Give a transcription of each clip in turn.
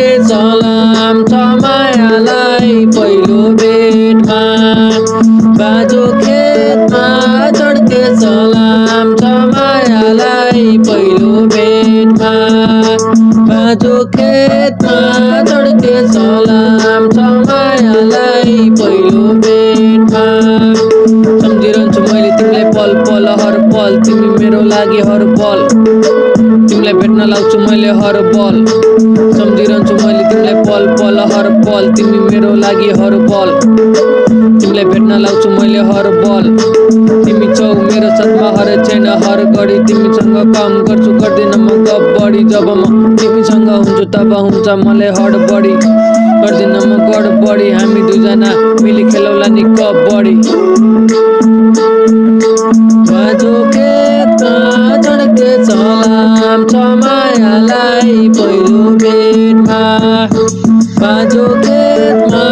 चढ्के सलाम छ मायालाई पहिलो भेटमा बाजो खेतमा चढ्के सलाम छ मायालाई पहिलो भेटमा बाजो खेतमा चढ्के सलाम छ मायालाई पहिलो भेटमा सम्झिरहन्छु मैले तिमीलाई पल पल हर पल तिमी मेरो लागि हर पल तिमीलाई भेट्न लाउँछु मैले हर पल सम्झिरहन्छु मैले तिमीलाई पल पल हर पल तिमी मेरो लागि हर पल तिमीलाई भेट्न लाउँछु मैले हर पल तिमी छौ मेरो साथमा हर क्षण हर घडी तिमीसँग काम गर्छु गर्दिन म गफ बढी जब म तिमीसँग हुन्छु तब हुन्छ मलाई हडबडी गर्दिन म गडबडी हामी दुईजना मिली खेलौला नि कबड्डी बाजो खेतमा चढ्के सलाम छ मायालाई पहिलो भेटमा बाजो खेतमा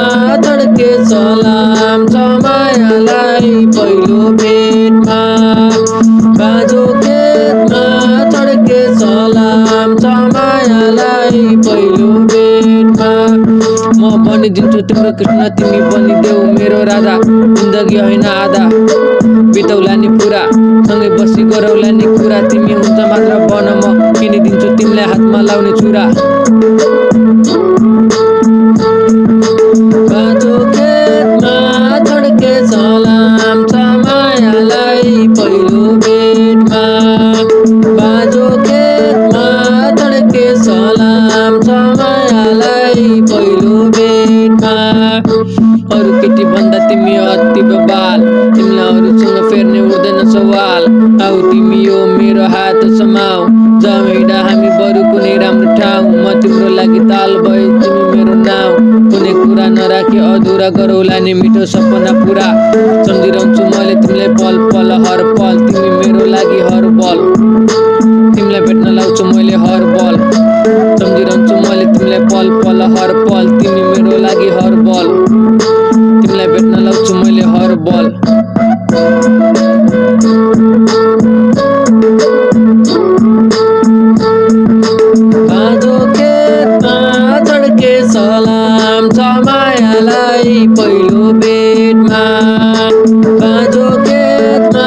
चढ्के सलाम छ मायालाई पहिलो भेटमा बाजो खेतमा चढ्के सलाम छ मायालाई पहिलो भेटमा म बनिदिन्छु तिम्रो कृष्ण तिमी बनिदेऊ मेरो राजा जिन्दगी होइन आधा बितौला नि पुरा सँगै बसी गरौला नि कुरा तिमी हुन्छ मात्र बन म किनिदिन्छु तिमीलाई हातमा लाउने छुरा बाजो खेतमा चढ्के सलाम छ मायालाई पहिलो भेटमा बाजो खेतमा चढ्के सलाम छ मायालाई पहिलो भेटमा अरू केटी भन्दा तिमी अति बबाल तिमीलाई अरूसँग फेर्ने हुँदैन सवाल आऊ तिमी यो मेरो हात समाऊ जाऊ हिँडा हामी बरु कुनै राम्रो ठाउँ म तिम्रो लागि ताल भए तिमी मेरो नाउँ कुनै कुरा नराखी अधुरा गरौला नि मिठो सपना पुरा सम्झिरहन्छु मैले तिमीलाई पल पल हर पल तिमी मेरो लागि हर बल तिमीलाई भेट्न लाउँछु मैले हर बल सम्झिरहन्छु मैले तिमीलाई पल पल हर पल तिमी मेरो लागि हर बल तिमीलाई भेट्न लाउँछु मैले हर बल बाजो खेतमा चढ्के सलाम छ मायालाई पहिलो भेटमा बाजो खेतमा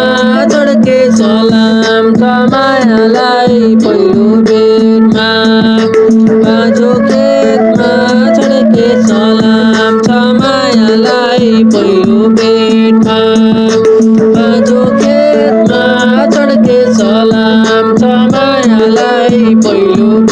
चढ्के सलाम छ मायालाई पहिलो भेटमा बाजो खेतमा चढ्के सलाम छ मायालाई पहिलो भेटमा बाजो खेतमा चढ्के सलाम छ मायालाई पहिलो